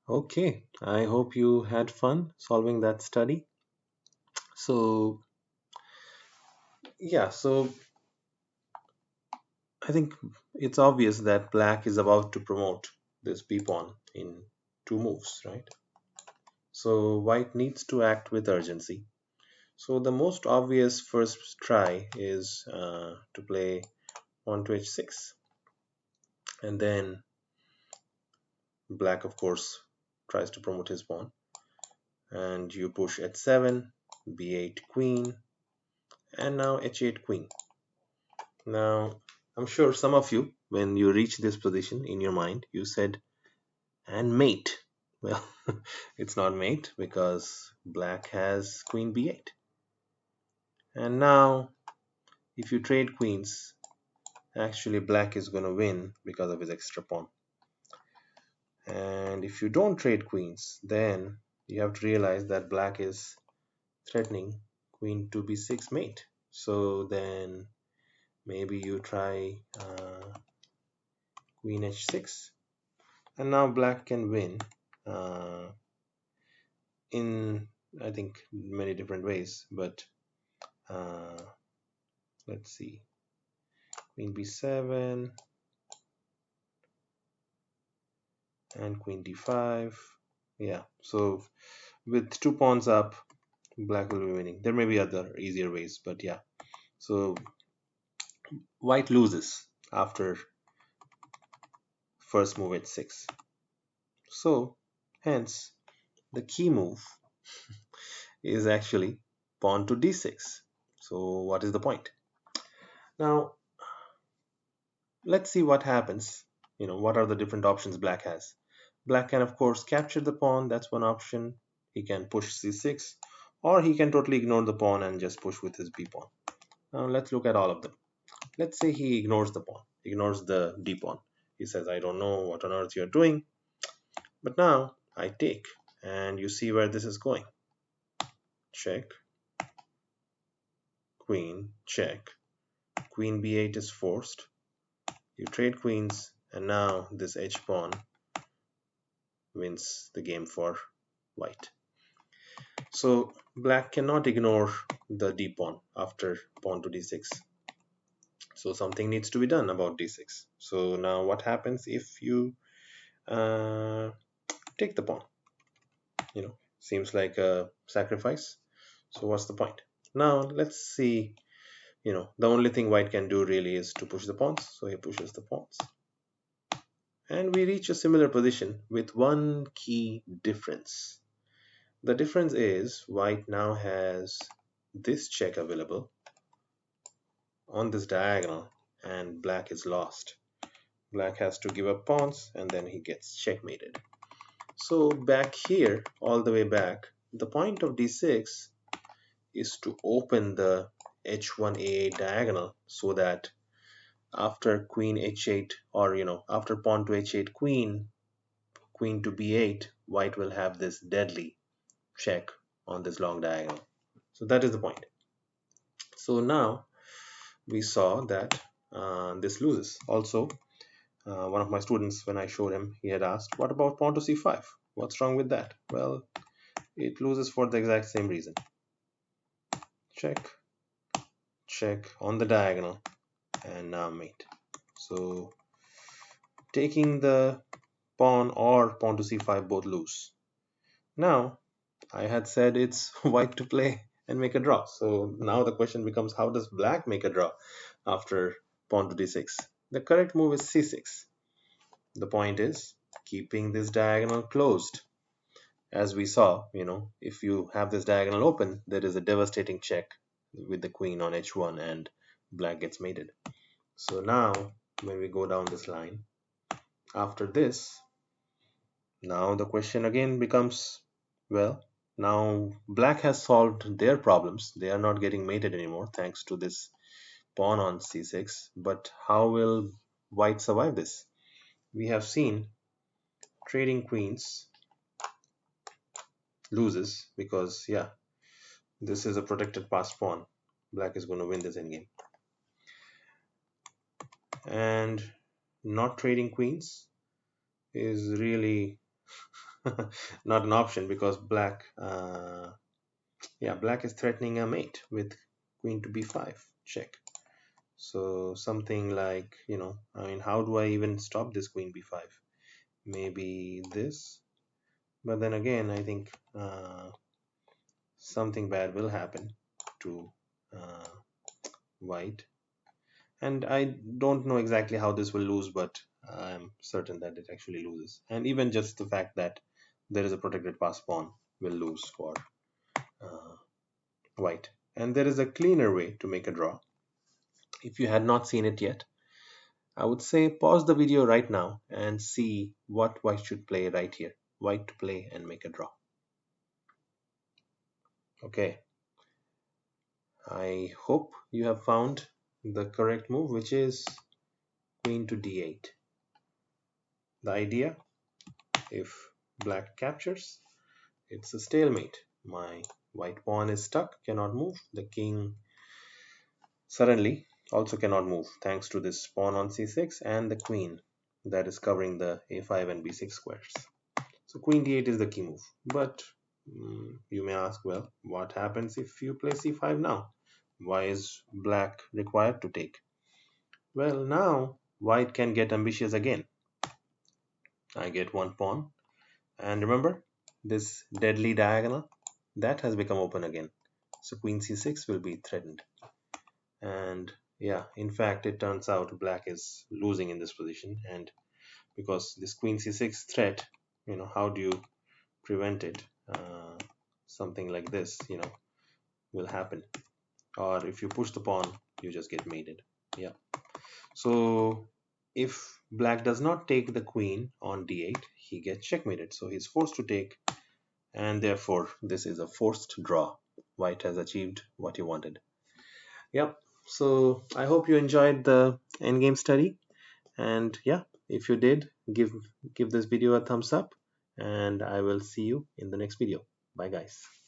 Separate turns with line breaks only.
Okay, I hope you had fun solving that study. So, so I think it's obvious that black is about to promote this b pawn in two moves, right? So, white needs to act with urgency. So, the most obvious first try is to play pawn to h6, and then black, of course, tries to promote his pawn, and you push h7, b8 queen, and now h8 queen. Now, I'm sure some of you, when you reach this position in your mind, you said, and mate. Well, it's not mate because black has queen b8. And now, if you trade queens, actually black is going to win because of his extra pawn. And if you don't trade queens, then you have to realize that black is threatening queen to b6 mate. So then maybe you try queen h6, and now black can win uh, in, I think, many different ways. But uh, let's see, queen b7 and queen d5. Yeah, so with two pawns up, black will be winning. There may be other easier ways, but yeah. So white loses after first move h6. So hence the key move is actually pawn to d6. So what is the point? Now let's see what happens. What are the different options black has? Black can, of course, capture the pawn. That's one option. He can push c6, or he can totally ignore the pawn and just push with his b pawn. Now let's look at all of them. Let's say he ignores the pawn, ignores the d pawn. He says, I don't know what on earth you're doing, but now I take, and you see where this is going. Check, queen, check. Queen b8 is forced. You trade queens, and now this h pawn wins the game for white. So black cannot ignore the d pawn after pawn to d6. So something needs to be done about d6. So now what happens if you uh, take the pawn? Seems like a sacrifice. So what's the point? Now let's see. The only thing white can do really is to push the pawns. So he pushes the pawns. And we reach a similar position with one key difference. The difference is white now has this check available on this diagonal, and black is lost. Black has to give up pawns, and then he gets checkmated. So back here, all the way back, the point of d6 is to open the h1a8 diagonal so that after queen h8, or after pawn to h8 queen, queen to b8, white will have this deadly check on this long diagonal. So that is the point. So now we saw that this loses. Also, one of my students, when I showed him, he had asked, what about pawn to c5? What's wrong with that? Well, it loses for the exact same reason. Check, check on the diagonal, and now mate. So taking the pawn or pawn to c5 both lose. Now, I had said it's white to play and make a draw. So now the question becomes, how does black make a draw after pawn to d6? The correct move is c6. The point is keeping this diagonal closed. As we saw, if you have this diagonal open, there is a devastating check with the queen on h1 and black gets mated. So now when we go down this line, after this, now the question again becomes, well, now black has solved their problems. They are not getting mated anymore thanks to this pawn on c6. But how will white survive this? We have seen trading queens loses because, yeah, this is a protected passed pawn. Black is going to win this endgame. And not trading queens is really not an option because black, yeah, black is threatening a mate with queen to b5 check. So something like, I mean, how do I even stop this queen b5? Maybe this, but then again, I think something bad will happen to uh, white, and I don't know exactly how this will lose, but I'm certain that it actually loses. And even just the fact that there is a protected pass pawn will lose for uh, white. And there is a cleaner way to make a draw. If you had not seen it yet, I would say pause the video right now and see what white should play right here. White to play and make a draw. Okay, I hope you have found the correct move, which is queen to d8. The idea, if black captures, it's a stalemate. My white pawn is stuck, cannot move. The king suddenly also cannot move thanks to this pawn on c6 and the queen that is covering the a5 and b6 squares. So queen d8 is the key move. But you may ask, well, what happens if you play c5 now? Why is black required to take? Well, now white can get ambitious again. I get one pawn. And remember, this deadly diagonal, that has become open again. So queen c6 will be threatened. And yeah, in fact, it turns out black is losing in this position. And because this queen c6 threat, how do you prevent it? Something like this, will happen. Or if you push the pawn, you just get mated. Yeah. So if black does not take the queen on d8, he gets checkmated. So he's forced to take, and therefore this is a forced draw. White has achieved what he wanted. Yep. So I hope you enjoyed the endgame study, and yeah, if you did, give this video a thumbs up, and I will see you in the next video. Bye guys.